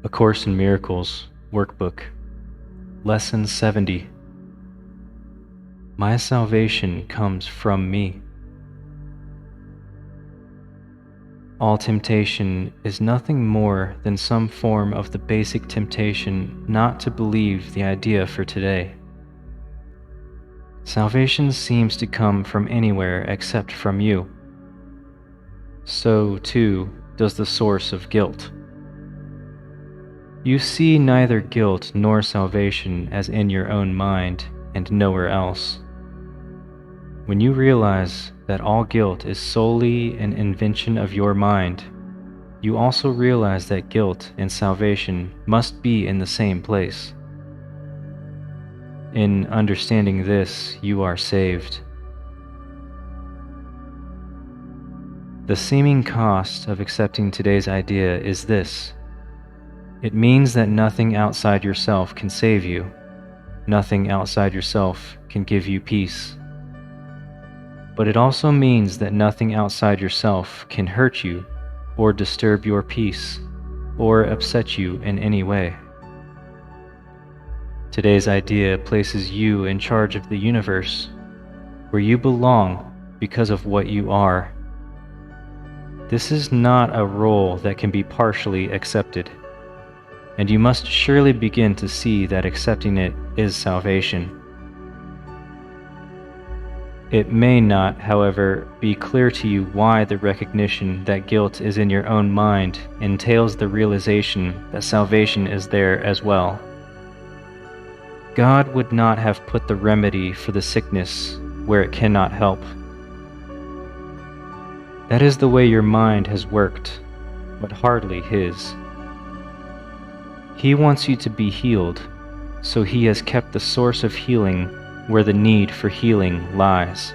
A Course in Miracles, Workbook, Lesson 70. My salvation comes from me. All temptation is nothing more than some form of the basic temptation not to believe the idea for today. Salvation seems to come from anywhere except from you. So, too, does the source of guilt. You see neither guilt nor salvation as in your own mind and nowhere else. When you realize that all guilt is solely an invention of your mind, you also realize that guilt and salvation must be in the same place. In understanding this, you are saved. The seeming cost of accepting today's idea is this. It means that nothing outside yourself can save you. Nothing outside yourself can give you peace. But it also means that nothing outside yourself can hurt you, or disturb your peace, or upset you in any way. Today's idea places you in charge of the universe, where you belong because of what you are. This is not a role that can be partially accepted, and you must surely begin to see that accepting it is salvation. It may not, however, be clear to you why the recognition that guilt is in your own mind entails the realization that salvation is there as well. God would not have put the remedy for the sickness where it cannot help. That is the way your mind has worked, but hardly His. He wants you to be healed, so He has kept the source of healing where the need for healing lies.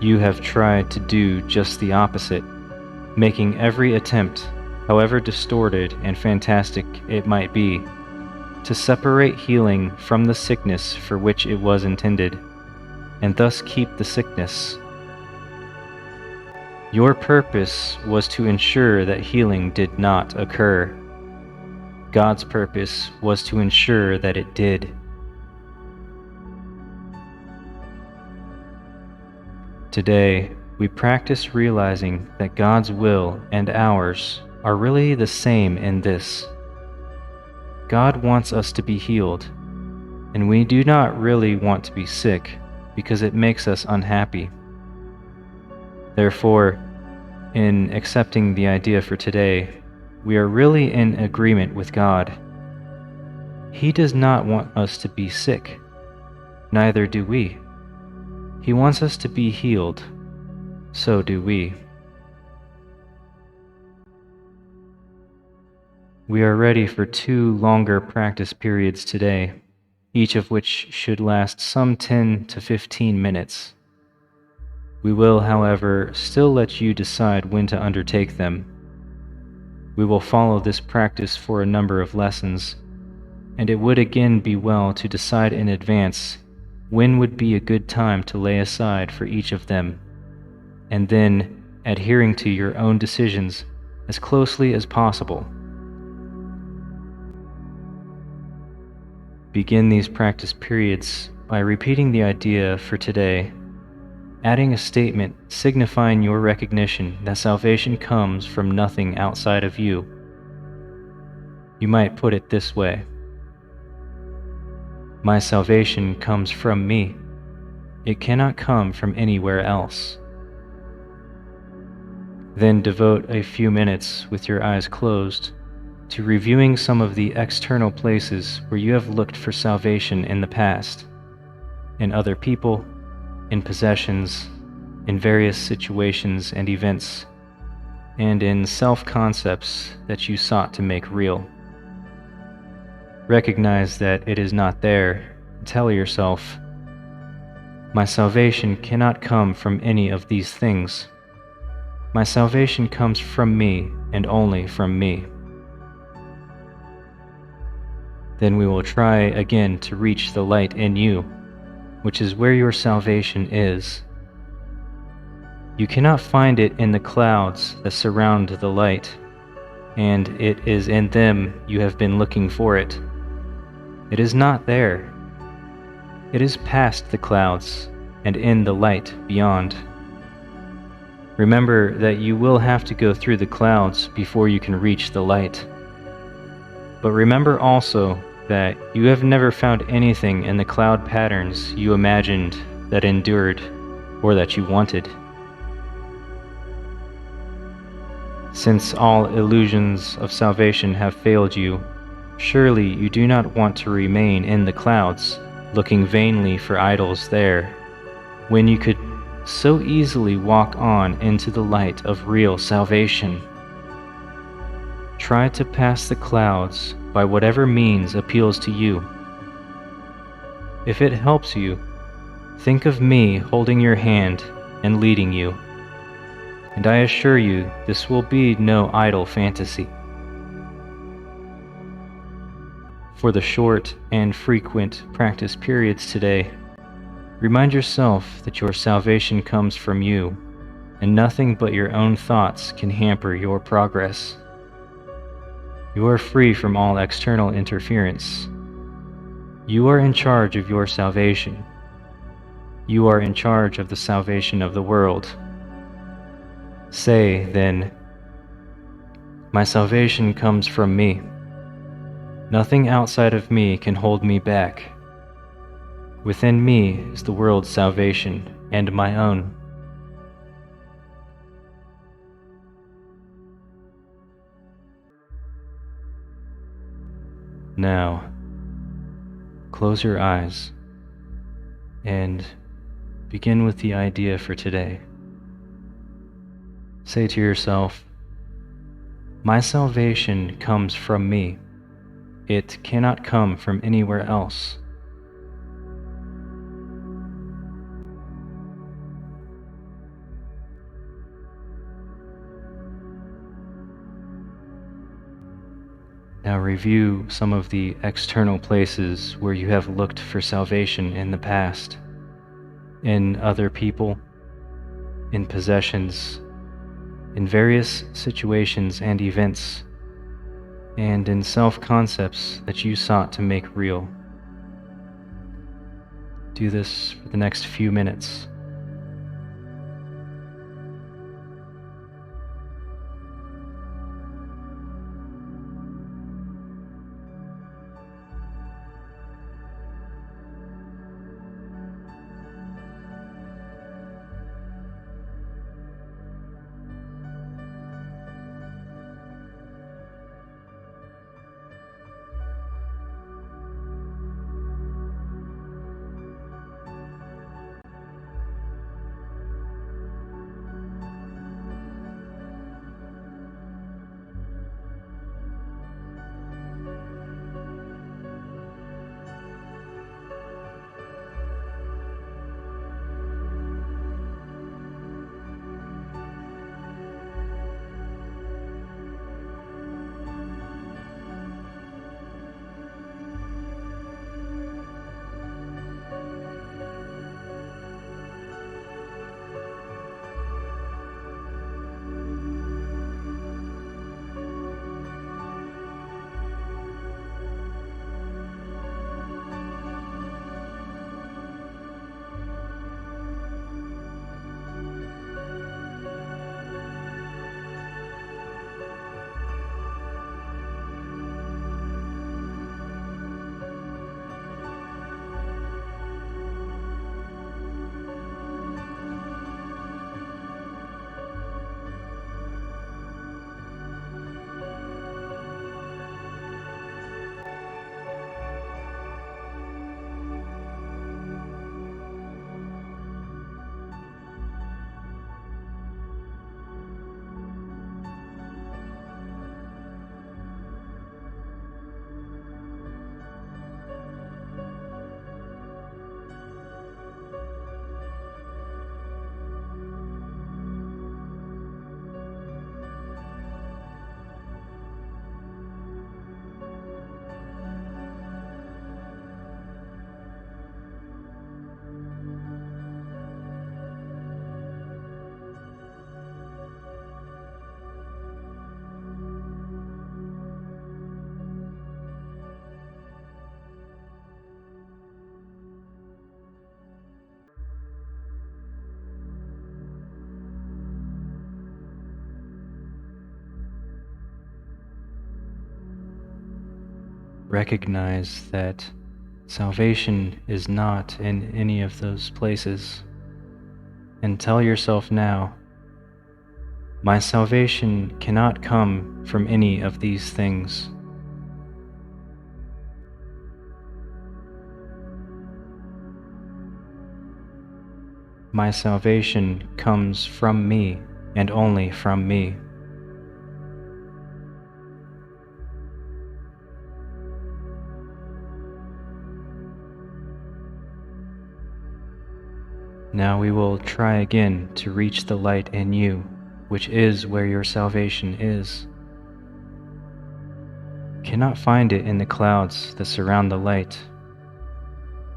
You have tried to do just the opposite, making every attempt, however distorted and fantastic it might be, to separate healing from the sickness for which it was intended, and thus keep the sickness. Your purpose was to ensure that healing did not occur. God's purpose was to ensure that it did. Today, we practice realizing that God's will and ours are really the same in this. God wants us to be healed, and we do not really want to be sick because it makes us unhappy. Therefore, in accepting the idea for today, we are really in agreement with God. He does not want us to be sick, neither do we. He wants us to be healed, so do we. We are ready for 2 longer practice periods today, each of which should last some 10 to 15 minutes. We will, however, still let you decide when to undertake them. We will follow this practice for a number of lessons, and it would again be well to decide in advance when would be a good time to lay aside for each of them, and then adhering to your own decisions as closely as possible. Begin these practice periods by repeating the idea for today, adding a statement signifying your recognition that salvation comes from nothing outside of you. You might put it this way. My salvation comes from me. It cannot come from anywhere else. Then devote a few minutes with your eyes closed to reviewing some of the external places where you have looked for salvation in the past, in other people, in possessions, in various situations and events, and in self-concepts that you sought to make real. Recognize that it is not there, and tell yourself, my salvation cannot come from any of these things. My salvation comes from me and only from me. Then we will try again to reach the light in you, which is where your salvation is. You cannot find it in the clouds that surround the light. and it is in them you have been looking for it. It is not there. It is past the clouds and in the light beyond. Remember that you will have to go through the clouds before you can reach the light. But remember also that you have never found anything in the cloud patterns you imagined that endured or that you wanted. Since all illusions of salvation have failed you, surely you do not want to remain in the clouds, looking vainly for idols there, when you could so easily walk on into the light of real salvation. Try to pass the clouds by whatever means appeals to you. If it helps you, think of me holding your hand and leading you, and I assure you this will be no idle fantasy. For the short and frequent practice periods today, remind yourself that your salvation comes from you, and nothing but your own thoughts can hamper your progress. You are free from all external interference. You are in charge of your salvation. You are in charge of the salvation of the world. Say, then, "My salvation comes from me. Nothing outside of me can hold me back. Within me is the world's salvation and my own." Now, close your eyes and begin with the idea for today. Say to yourself, "My salvation comes from me. It cannot come from anywhere else." Now review some of the external places where you have looked for salvation in the past, in other people, in possessions, in various situations and events, and in self-concepts that you sought to make real. Do this for the next few minutes. recognize that salvation is not in any of those places, and tell yourself now, my salvation cannot come from any of these things. My salvation comes from me and only from me. Now we will try again to reach the light in you, which is where your salvation is. You cannot find it in the clouds that surround the light.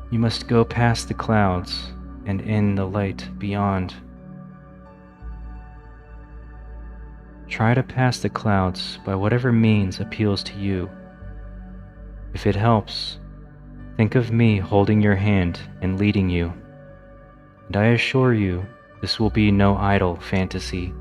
You must go past the clouds and in the light beyond. Try to pass the clouds by whatever means appeals to you. If it helps, think of me holding your hand and leading you. And I assure you, this will be no idle fantasy.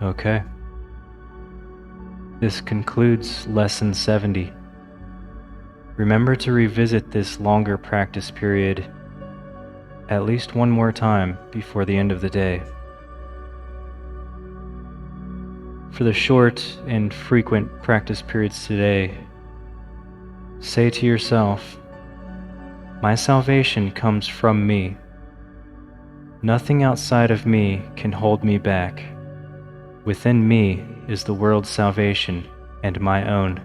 Okay. This concludes Lesson 70. Remember to revisit this longer practice period at least one more time before the end of the day. For the short and frequent practice periods today, say to yourself, "My salvation comes from me. Nothing outside of me can hold me back. Within me is the world's salvation and my own."